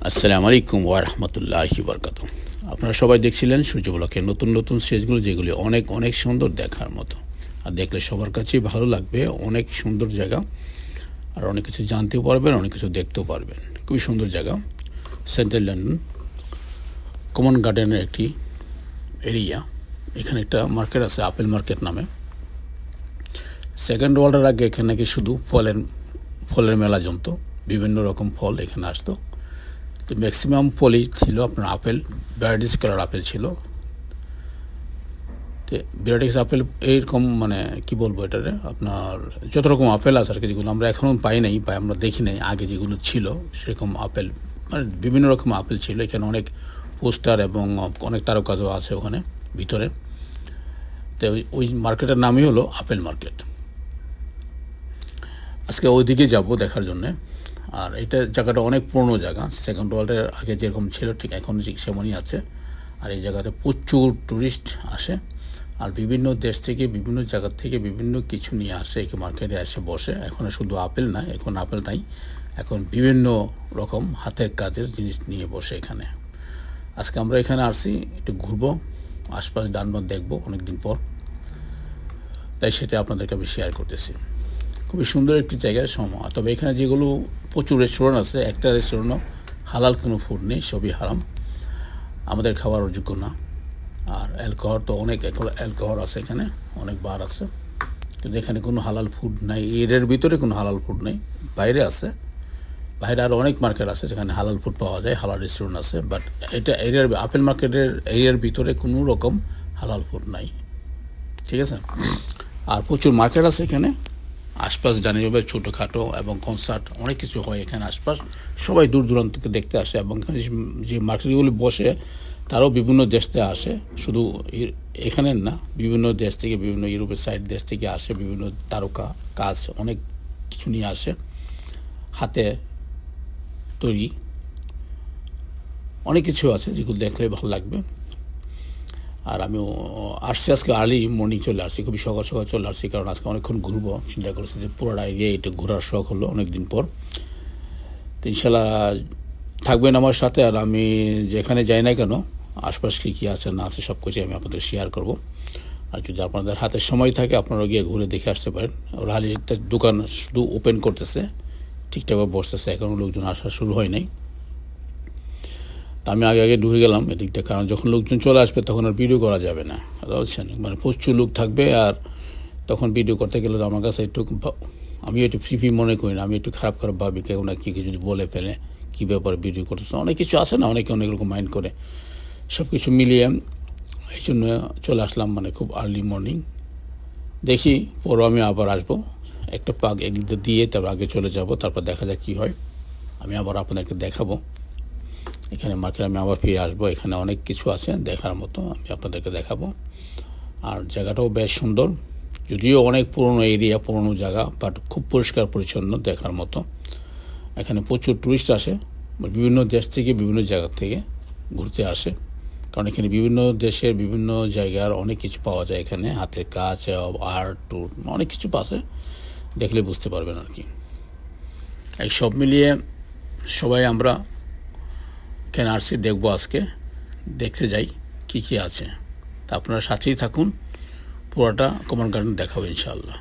আসসালামু আলাইকুম ওয়া রাহমাতুল্লাহি ওয়া বারাকাতুহু। আপনারা সবাই দেখছিলেন সূর্য ব্লকের নতুন নতুন স্টেজগুলো, যেগুলি অনেক অনেক সুন্দর দেখার মতো, আর দেখলে সবার কাছেই ভালো লাগবে। অনেক সুন্দর জায়গা, আর অনেক কিছু জানতেও পারবেন, অনেক কিছু দেখতেও পারবেন। খুবই সুন্দর জায়গা। সেন্ট্রাল লন্ডন কমন গার্ডেনের একটি এরিয়া। এখানে একটা মার্কেট আছে, আপেল মার্কেট নামে। সেকেন্ড ওয়ার্ল্ডের আগে এখানে নাকি শুধু ফলের মেলা জমতো, বিভিন্ন রকম ফল এখানে আসতো। তো ম্যাক্সিমাম ফলই ছিল আপনার আপেল, ভ্যারাইটিস কালার আপেল ছিল। তো ভ্যারাইটিস আপেল এইরকম, মানে কি বলবো এটারে, আপনার যত রকম আপেল আছে আর কি, যেগুলো আমরা এখনও পাই নাই বা আমরা দেখি নাই, আগে যেগুলো ছিল সেরকম আপেল, মানে বিভিন্ন রকম আপেল ছিল। এখানে অনেক পোস্টার এবং অনেক তারকাজও আছে ওখানে ভিতরে। তো ওই মার্কেটের নামই হলো আপেল মার্কেট। আজকে ওইদিকে যাব দেখার জন্যে। আর এটা জায়গাটা অনেক পুরনো জায়গা, সেকেন্ড ওয়ার্ল্ডের আগে যেরকম ছিল ঠিক এখন সেমনই আছে। আর এই জায়গাতে প্রচুর টুরিস্ট আসে, আর বিভিন্ন দেশ থেকে, বিভিন্ন জায়গা থেকে বিভিন্ন কিছু নিয়ে আসে, এই মার্কেটে এসে বসে। এখন শুধু আপেল না, এখন আপেল নাই, এখন বিভিন্ন রকম হাতের কাজের জিনিস নিয়ে বসে এখানে। আজকে আমরা এখানে আসছি একটু ঘুরবো, আশপাশ ডানবাদ দেখবো অনেকদিন পর, তাই সেটা আপনাদেরকে আমি শেয়ার করতেছি। খুবই সুন্দর একটি জায়গার সময়। তবে এখানে যেগুলো প্রচুর রেস্টুরেন্ট আছে, একটা রেস্টুরেন্টও হালাল কোনো ফুড নেই, সবই হারাম, আমাদের খাওয়ার যোগ্য না। আর অ্যালকোহল তো অনেক অ্যালকোহল আছে এখানে, অনেক বার আছে, কিন্তু এখানে কোনো হালাল ফুড নাই। এর ভিতরে কোনো হালাল ফুড নেই, বাইরে আছে। বাইরে আরও অনেক মার্কেট আছে যেখানে হালাল ফুড পাওয়া যায়, হালাল রেস্টুরেন্ট আছে, বাট এটা এরিয়ার আপেল মার্কেটের এরিয়ার ভিতরে কোনো রকম হালাল ফুড নাই, ঠিক আছে। আর প্রচুর মার্কেট আছে এখানে আশপাশ, জানি যাবে ছোটোখাটো, এবং কনসার্ট অনেক কিছু হয় এখানে আশপাশ। সবাই দূর দূরান্ত থেকে দেখতে আসে, এবং যে মার্কেটগুলি বসে তারাও বিভিন্ন দেশ থেকে আসে, শুধু এখানের না, বিভিন্ন দেশ থেকে, বিভিন্ন ইউরোপের সাইড দেশ থেকে আসে, বিভিন্ন তারকা কাজ অনেক কিছু নিয়ে আসে, হাতে তৈরি অনেক কিছু আছে যেগুলো দেখলে ভালো লাগবে। আর আমিও আসছি আজকে আর্লি মর্নিং চলে আসছি, খুবই সকাল সকাল চলে আসছি, কারণ আজকে অনেকক্ষণ ঘুরবো চিন্তা করেছি, যে পুরোটা এরিয়া এটা ঘোরার শখ হলো অনেকদিন পর। তো ইনশাল্লাহ থাকবেন আমার সাথে, আর আমি যেখানে যাই না কেন আশপাশ কী কী আছে না আছে সব কিছু আমি আপনাদের শেয়ার করব। আর যদি আপনাদের হাতে সময় থাকে আপনারা গিয়ে ঘুরে দেখে আসতে পারেন। ওর হালির দোকান শুধু ওপেন করতেছে, ঠিকঠাকভাবে বসতেছে, এখনও লোকজন আসা শুরু হয় নাই। আমি আগে ঢুকে গেলাম এদিকটা, কারণ যখন লোকজন চলে আসবে তখন আর ভিডিও করা যাবে না, বুঝছেন, মানে প্রচুর লোক থাকবে, আর তখন ভিডিও করতে গেলে তো আমার কাছে একটু, আমি একটু ফ্রি মনে করি না, আমি একটু খারাপ ভাবি, কেউ না কি যদি বলে ফেলে কী ব্যাপারে ভিডিও করতেছে, অনেক কিছু আছে না, অনেকে অনেক রকম মাইন্ড করে। সব কিছু মিলিয়ে এই জন্য চলে আসলাম, মানে খুব আর্লি মর্নিং। দেখি পরও আমি আবার আসবো, একটা পাক একদিক দিয়ে তারপর আগে চলে যাব, তারপর দেখা যাক কী হয়। আমি আবার আপনাদেরকে দেখাবো এখানে মার্কেট, আমি আবার ফিরে আসবো। এখানে অনেক কিছু আছে দেখার মতো, আমি আপনাদেরকে দেখাবো। আর জায়গাটাও বেশ সুন্দর, যদিও অনেক পুরনো এরিয়া, পুরনো জায়গা, বাট খুব পরিষ্কার পরিচ্ছন্ন দেখার মতো। এখানে প্রচুর টুরিস্ট আসে, বিভিন্ন দেশ থেকে, বিভিন্ন জায়গা থেকে ঘুরতে আসে, কারণ এখানে বিভিন্ন দেশের বিভিন্ন জায়গার অনেক কিছু পাওয়া যায়। এখানে হাতের কাজ, আর্ট, টুর, অনেক কিছু পাশে দেখলে বুঝতে পারবেন আর কি। এই সব মিলিয়ে সবাই আমরা এখানে আসছি, দেখবো আজকে, দেখতে যাই কি কি আছে। তা আপনারা সাথেই থাকুন, পুরোটা কমন গার্ডেন দেখাবো ইনশাআল্লাহ।